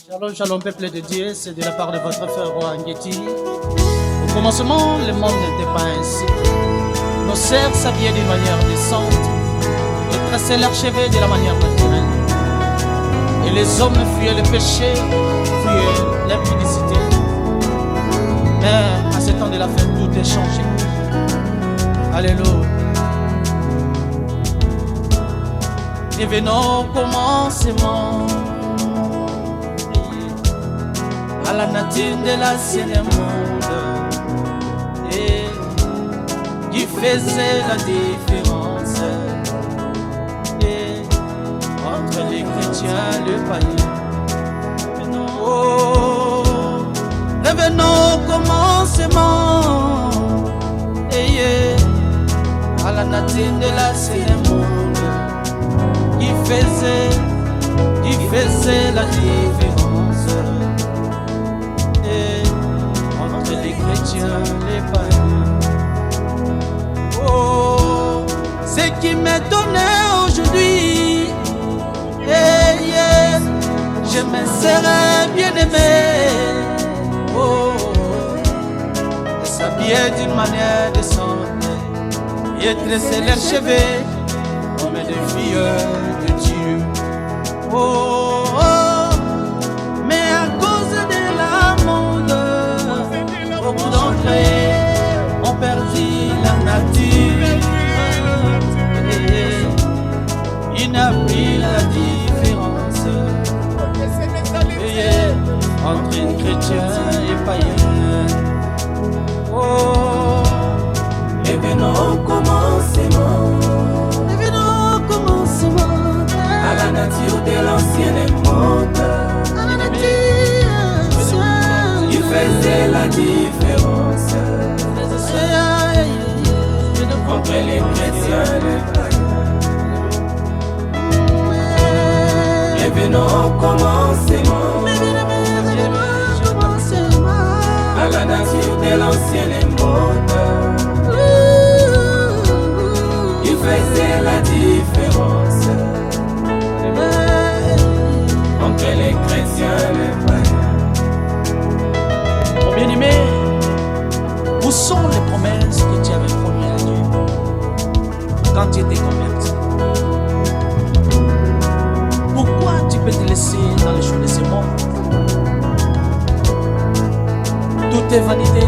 Shalom, shalom, peuple de Dieu, c'est de la part de votre frère Roangeti. Au commencement, le monde n'était pas ainsi. Nos sœurs s'habillaient d'une manière décente et traçaient leurs cheveux de la manière naturelle. Et les hommes fuyaient le péché, fuyaient l'impudicité. Mais à ce temps de la fête, tout est changé. Alléluia. Revenons au commencement, à la nature de l'ancien monde, et qui faisait la différence et entre les chrétiens et les païens. Oh, revenons au commencement, et à la nature de l'ancien monde, qui faisait la différence et entre les chrétiens et les païens. Oh, ce qui m'étonnait aujourd'hui, je me serais bien aimé. Oh, et s'habiller d'une manière décente et tresser leurs cheveux comme des filles de Dieu. Oh, oh, mais à cause de la mode, beaucoup d'entre eux ont perdu la nature. Il n'y a plus la différence entre un chrétien et païen. Oh, et venons au commencement, à la nature de l'ancien monde, qui faisait la différence entre les chrétiens et les païens. Revenons au commencement, à la nature de l'ancien monde, qui faisait la différence entre les chrétiens et les païens. Mon bien-aimé, où sont les promesses que tu avais promises à Dieu quand tu étais converti? Pourquoi tu peux te laisser dans les choses de ce monde? Tout est vanité.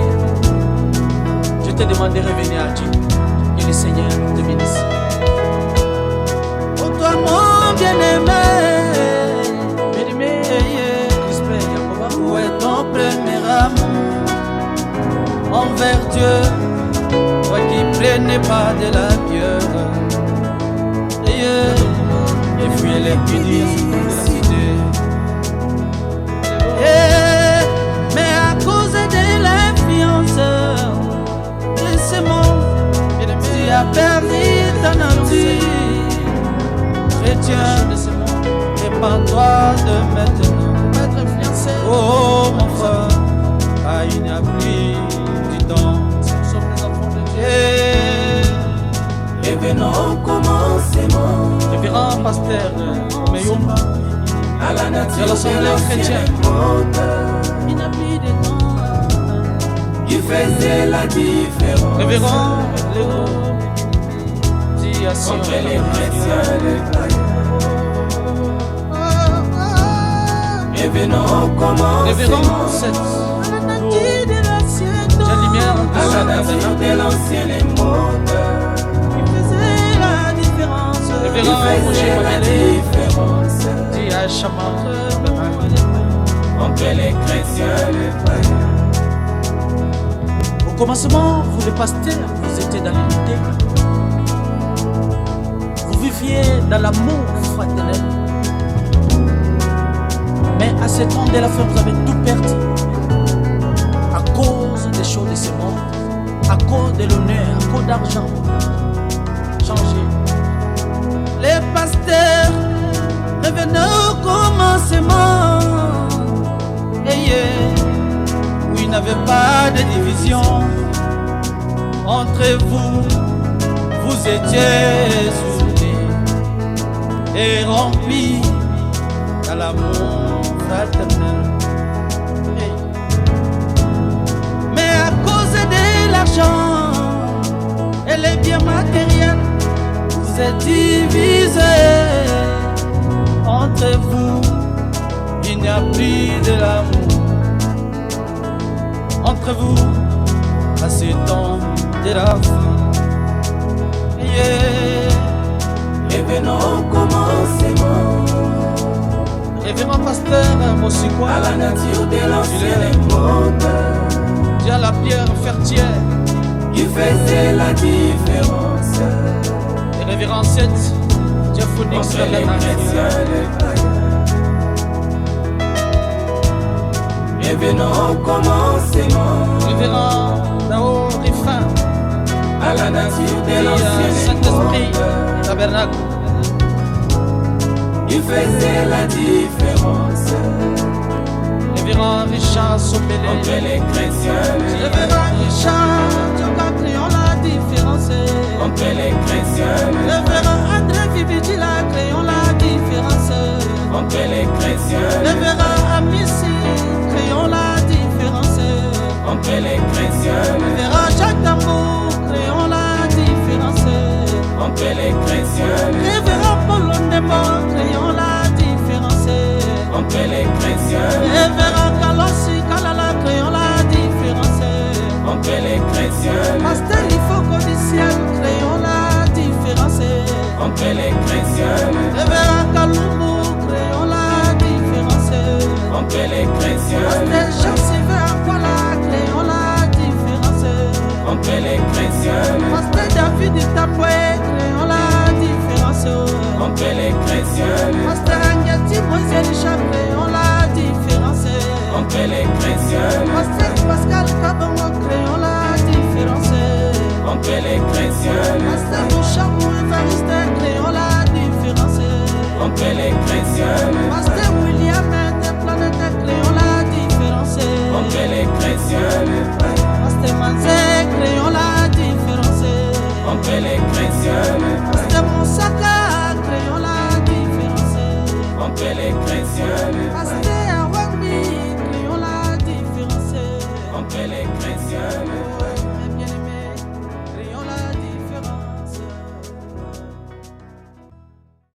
Je te demande de revenir à Dieu et le Seigneur te bénisse. Oh toi mon bien-aimé, où est ton premier amour envers Dieu, toi qui prenais pas de la pieuvre et fuyais les publicités. Mais à cause de l'influence de ce monde, tu as perdu ta nature. Chrétien de ce monde, répands-toi de maintenant. Oh mon frère, il n'y a plus du temps. Nous sommes les enfants de Dieu. Revenons au commencement. Révérend pasteur Meyomba, à la nature de l'assemblée chrétienne. Il n'y a plus de temps. Qui faisait la différence. Révérend Léo, entre les chrétiens et les païens. Revenons au commencement, à la nature de l'ancien monde, qui faisait la différence. Revenons la différence entre les chrétiens et les païens. Au commencement, vous les pasteurs, vous étiez dans l'unité. Vous viviez dans l'amour fraternel. Mais à ce temps de la fin, vous avez tout perdu à cause des choses de ce monde, à cause de l'honneur, à cause d'argent. Changez. Les pasteurs, revenez au commencement, où il n'y avait pas de division entre vous, vous étiez soudés et remplis à l'amour fraternel. Hey. Mais à cause de l'argent et les biens matériels, vous êtes divisés entre vous. Il n'y a plus de l'amour entre vous à ce temps de la fin. Yeah. Revenons au commencement. Révérend pasteur Mosikwa, à la nature de l'ancien monde, Dieu à la pierre fertière qui faisait la différence et révérend 7 Dieu Phoenix entre les chrétiens et les païens. Revenons au commencement. Révérend Nao Rifin, à la nature de l'ancien Saint-Esprit monde, Tabernacle, il faisait la différence Révérend Richard Sopelé, entre les chrétiens et les Révérend Richard Djoka créant la différence, entre les chrétiens et les Révérend André Vibidila créant la différence, entre les chrétiens et Révérend Amissi créant la différence, entre les chrétiens et Révérend Jacques Tambour créant la différence, entre les chrétiens et Révérend Paul Ndembo créant la différence, entre les chrétiens et Révérend Kalossi Kalala créant la différence, entre les chrétiens Pasteur Ifo Codiciel créant la différence, entre les chrétiens Révérend Kalumbu créant la différence, entre les chrétiens Pasteur Jean-Sylvain Akwala créant la différence, entre les chrétiens Pasteur David Itapoué créant la différence, entre les chrétiens Pasteur Angeti Moïse Richard créant la différence, entre les chrétiens Pasteur Pascal Kabongo créant la différence, entre les chrétiens Pasteur Mouchamou Evariste créant la différence, entre les chrétiens Pasteur William des planètes créant la différence, entre les chrétiens Pasteur Manzé créant la différence, entre les chrétiens Pasteur Moussaka créant la différence, entre les chrétiens Pasteur